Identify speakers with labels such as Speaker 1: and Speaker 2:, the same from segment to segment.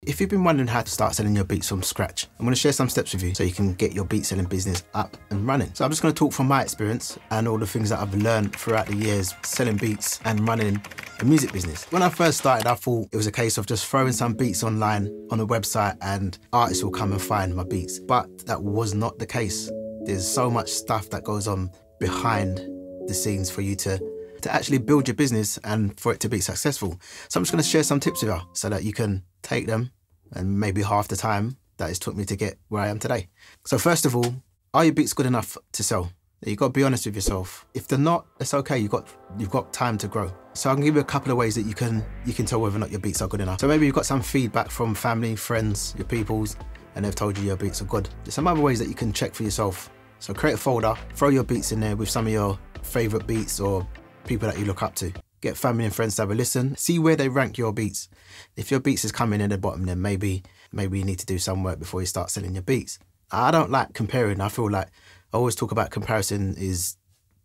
Speaker 1: If you've been wondering how to start selling your beats from scratch, I'm going to share some steps with you so you can get your beat selling business up and running. So I'm just going to talk from my experience and all the things that I've learned throughout the years selling beats and running a music business. When I first started, I thought it was a case of just throwing some beats online on a website and artists will come and find my beats. But that was not the case. There's so much stuff that goes on behind the scenes for you to actually build your business and for it to be successful. So I'm just going to share some tips with you so that you can take them and maybe half the time that it's took me to get where I am today. So first of all, are your beats good enough to sell? You've got to be honest with yourself. If they're not, it's okay. You've got time to grow. So I can give you a couple of ways that you can tell whether or not your beats are good enough. So maybe you've got some feedback from family, friends, your peoples, and they've told you your beats are good. There's some other ways that you can check for yourself. So create a folder, throw your beats in there with some of your favorite beats or people that you look up to. Get family and friends to have a listen. See where they rank your beats. If your beats is coming in the bottom, then maybe you need to do some work before you start selling your beats. I don't like comparing. I feel like I always talk about comparison is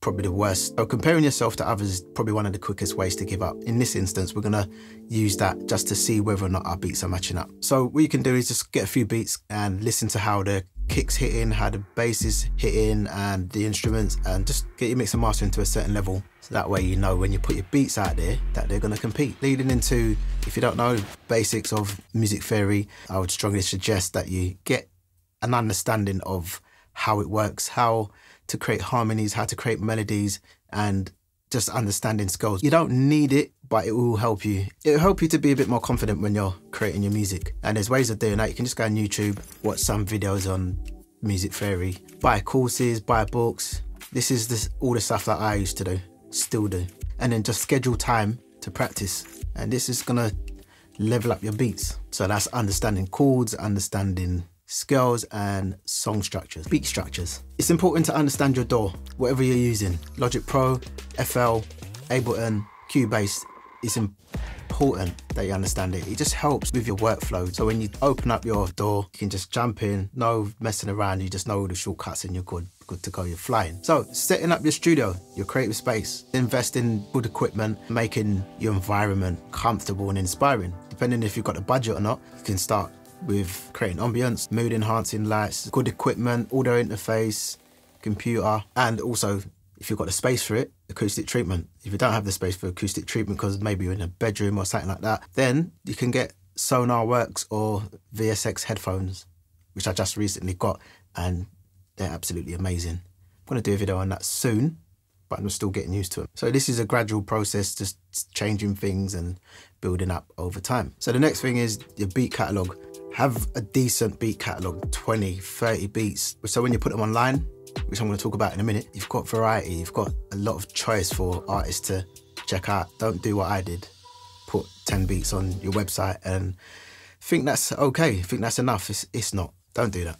Speaker 1: probably the worst. So comparing yourself to others is probably one of the quickest ways to give up. In this instance, we're gonna use that just to see whether or not our beats are matching up. So what you can do is just get a few beats and listen to how the kicks hitting, how the bass is hitting and the instruments, and just get your mix and mastering to a certain level. So that way you know when you put your beats out there that they're gonna compete. Leading into, if you don't know basics of music theory, I would strongly suggest that you get an understanding of how it works, how to create harmonies, how to create melodies, and just understanding scales. You don't need it, but it will help you. It will help you to be a bit more confident when you're creating your music. And there's ways of doing that. You can just go on YouTube, watch some videos on music theory, buy courses, buy books. This is all the stuff that I used to do, still do. And then just schedule time to practice. And this is gonna level up your beats. So that's understanding chords, understanding scales and song structures, beat structures. It's important to understand your DAW, whatever you're using. Logic Pro, FL, Ableton, Cubase. It's important that you understand it. It just helps with your workflow. So when you open up your DAW, you can just jump in, no messing around, you just know all the shortcuts and you're good to go, you're flying. So setting up your studio, your creative space, invest in good equipment, making your environment comfortable and inspiring. Depending if you've got the budget or not, you can start with creating ambience, mood enhancing lights, good equipment, audio interface, computer, and also if you've got the space for it, acoustic treatment. If you don't have the space for acoustic treatment because maybe you're in a bedroom or something like that, then you can get Sonar Works or VSX headphones, which I just recently got, and they're absolutely amazing. I'm gonna do a video on that soon, but I'm still getting used to it. So this is a gradual process, just changing things and building up over time. So the next thing is your beat catalog. Have a decent beat catalog, 20, 30 beats. So when you put them online, which I'm going to talk about in a minute, you've got variety, you've got a lot of choice for artists to check out. Don't do what I did, put 10 beats on your website and think that's okay, think that's enough. It's not, don't do that.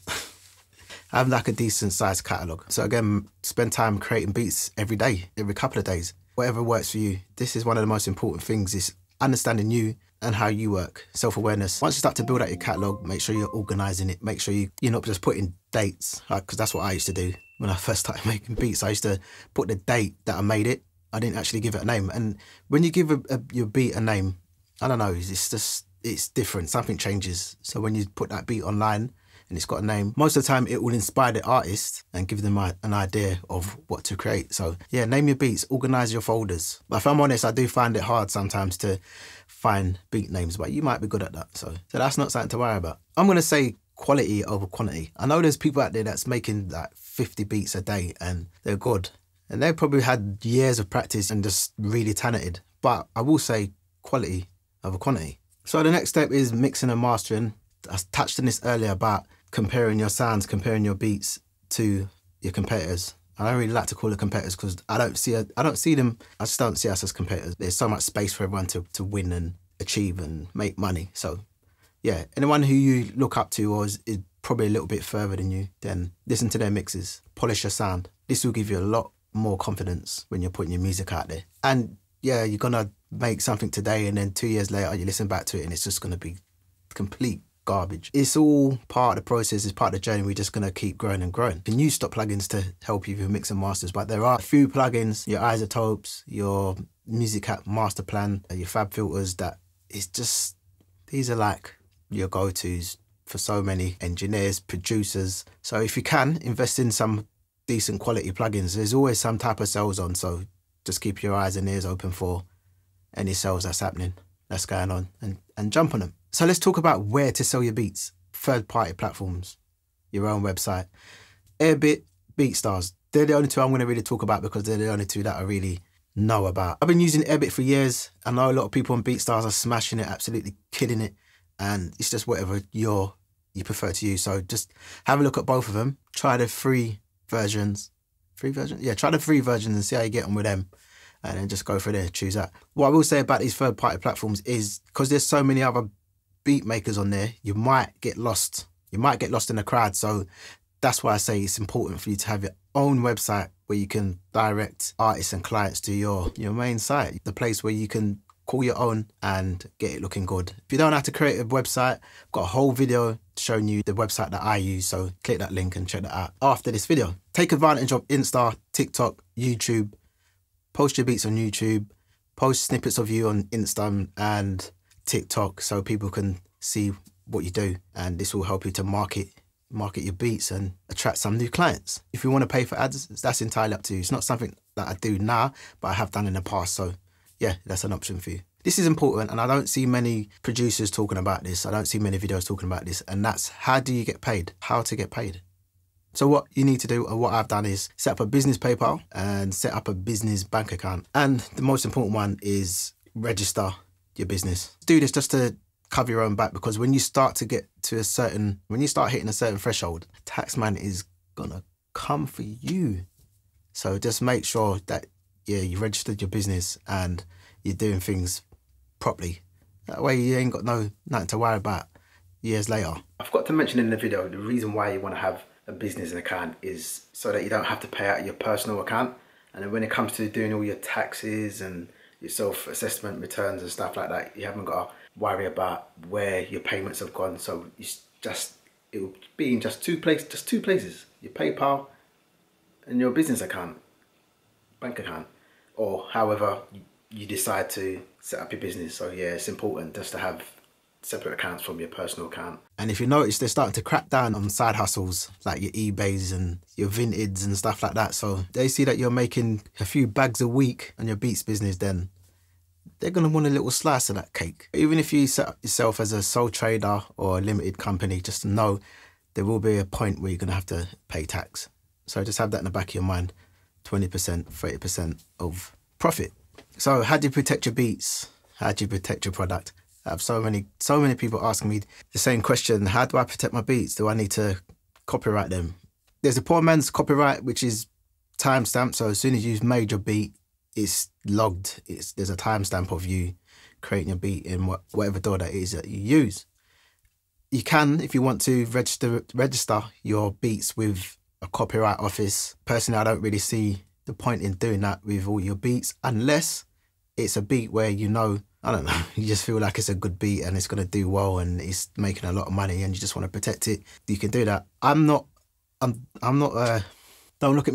Speaker 1: Have like a decent sized catalog. So again, spend time creating beats every day, every couple of days, whatever works for you. This is one of the most important things, is understanding you and how you work, self-awareness. Once you start to build out your catalog, make sure you're organizing it. Make sure you're not just putting dates, because that's what I used to do when I first started making beats. I used to put the date that I made it. I didn't actually give it a name. And when you give your beat a name, I don't know, it's different. Something changes. So when you put that beat online and it's got a name, most of the time it will inspire the artist and give them an idea of what to create. So yeah, name your beats, organize your folders. But if I'm honest, I do find it hard sometimes to find beat names, but you might be good at that. So that's not something to worry about. I'm gonna say quality over quantity. I know there's people out there that's making like 50 beats a day and they're good. And they probably had years of practice and just really talented. But I will say quality over quantity. So the next step is mixing and mastering. I touched on this earlier about comparing your sounds, comparing your beats to your competitors. I don't really like to call it competitors because I don't see them. I just don't see us as competitors. There's so much space for everyone to win and achieve and make money. So yeah, anyone who you look up to or is probably a little bit further than you, then listen to their mixes, polish your sound. This will give you a lot more confidence when you're putting your music out there. And yeah, you're gonna make something today and then 2 years later you listen back to it and it's just gonna be complete garbage. It's all part of the process, it's part of the journey. We're just gonna keep growing and growing. You can use stock plugins to help you with mix and masters, but there are a few plugins, your isotopes, your music app master plan, your fab filters, that it's just, these are like your go-tos for so many engineers, producers. So if you can, invest in some decent quality plugins. There's always some type of sales on, so just keep your eyes and ears open for any sales that's happening, that's going on, and jump on them. So let's talk about where to sell your beats. Third-party platforms, your own website. Airbit, BeatStars. They're the only two I'm going to really talk about because they're the only two that I really know about. I've been using Airbit for years. I know a lot of people on BeatStars are smashing it, absolutely killing it. And it's just whatever you prefer to use. So just have a look at both of them. Try the free versions. Free version? Yeah, try the free versions and see how you get on with them. And then just go for there, choose that. What I will say about these third-party platforms is because there's so many other beat makers on there, you might get lost. You might get lost in the crowd. So that's why I say it's important for you to have your own website where you can direct artists and clients to your main site, the place where you can call your own and get it looking good. If you don't know how to create a website, I've got a whole video showing you the website that I use, so click that link and check that out after this video. Take advantage of Insta, TikTok, YouTube, post your beats on YouTube, post snippets of you on Insta and TikTok so people can see what you do, and this will help you to market your beats and attract some new clients. If you want to pay for ads, that's entirely up to you. It's not something that I do now, but I have done in the past. So yeah, that's an option for you. This is important, and I don't see many producers talking about this. I don't see many videos talking about this, and that's how do you get paid? How to get paid. So what you need to do, or what I've done, is set up a business PayPal and set up a business bank account. And the most important one is register your business. Do this just to cover your own back, because when you start to get to when you start hitting a certain threshold, tax man is gonna come for you. So just make sure that you registered your business and you're doing things properly. That way you ain't got nothing to worry about years later. I forgot to mention in the video, the reason why you want to have a business account is so that you don't have to pay out your personal account. And then when it comes to doing all your taxes and your self-assessment returns and stuff like that, you haven't got to worry about where your payments have gone. So it will be in just two places, your PayPal and your business account, bank account, or however you decide to set up your business. So yeah, it's important just to have separate accounts from your personal account. And if you notice, they're starting to crack down on side hustles like your eBays and your Vinted and stuff like that. So they see that you're making a few bags a week on your beats business, then they're going to want a little slice of that cake. Even if you set up yourself as a sole trader or a limited company, just know there will be a point where you're going to have to pay tax. So just have that in the back of your mind. 20%, 30% of profit. So how do you protect your beats? How do you protect your product? I have so many people asking me the same question. How do I protect my beats? Do I need to copyright them? There's a poor man's copyright, which is timestamped. So as soon as you've made your beat, it's logged. There's a timestamp of you creating your beat in whatever DAW that is that you use. You can, if you want to, register your beats with a copyright office. Personally, I don't really see the point in doing that with all your beats, unless it's a beat where I don't know, you just feel like it's a good beat and it's going to do well and it's making a lot of money and you just want to protect it. You can do that. I'm not, don't look at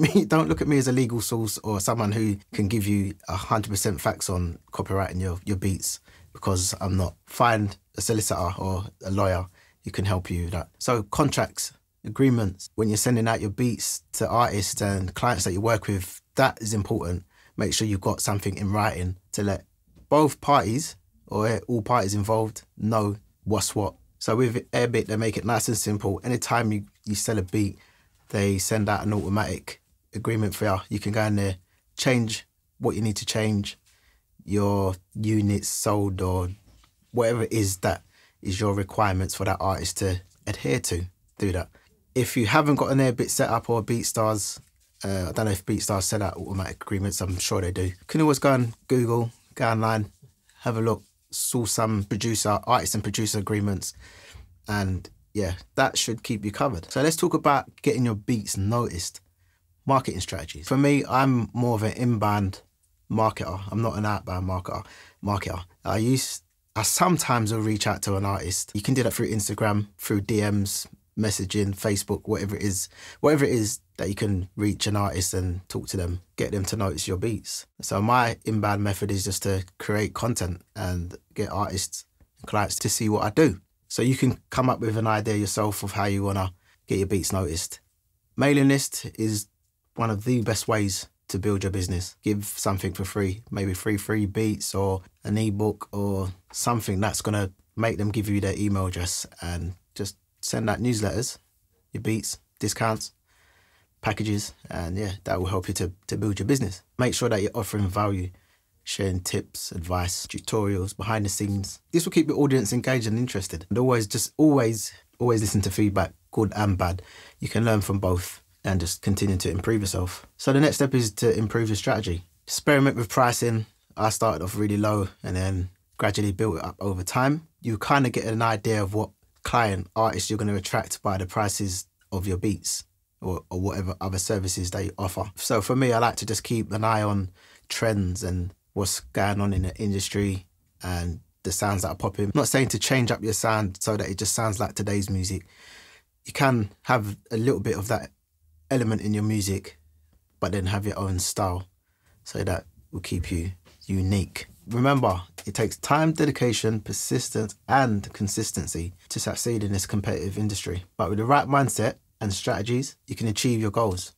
Speaker 1: me as a legal source or someone who can give you 100% facts on copyrighting your beats, because I'm not. Find a solicitor or a lawyer who can help you with that. So contracts, agreements, when you're sending out your beats to artists and clients that you work with, that is important. Make sure you've got something in writing to let both parties or all parties involved know what's what. So with Airbit, they make it nice and simple. Anytime you sell a beat, they send out an automatic agreement for you. You can go in there, change what you need to change, your units sold or whatever it is that is your requirements for that artist to adhere to. Do that. If you haven't got an Airbit set up or BeatStars, I don't know if BeatStars set out automatic agreements, I'm sure they do. You can always go on Google, go online, have a look, source some artist and producer agreements, and yeah, that should keep you covered. So let's talk about getting your beats noticed. Marketing strategies. For me, I'm more of an inbound marketer. I'm not an outbound marketer. I sometimes will reach out to an artist. You can do that through Instagram, through DMs, messaging, Facebook, whatever it is that you can reach an artist and talk to them, get them to notice your beats. So my inbound method is just to create content and get artists and clients to see what I do. So you can come up with an idea yourself of how you want to get your beats noticed. Mailing list is one of the best ways to build your business. Give something for free, maybe free beats or an ebook or something that's going to make them give you their email address, and just send out newsletters, your beats, discounts, packages, and yeah, that will help you to build your business. Make sure that you're offering value, sharing tips, advice, tutorials, behind the scenes. This will keep your audience engaged and interested. And always listen to feedback, good and bad. You can learn from both and just continue to improve yourself. So the next step is to improve your strategy. Experiment with pricing. I started off really low and then gradually built it up over time. You kind of get an idea of what client, artists you're going to attract by the prices of your beats or whatever other services that you offer. So for me, I like to just keep an eye on trends and what's going on in the industry and the sounds that are popping. I'm not saying to change up your sound so that it just sounds like today's music. You can have a little bit of that element in your music, but then have your own style, so that will keep you unique. Remember, it takes time, dedication, persistence, and consistency to succeed in this competitive industry. But with the right mindset and strategies, you can achieve your goals.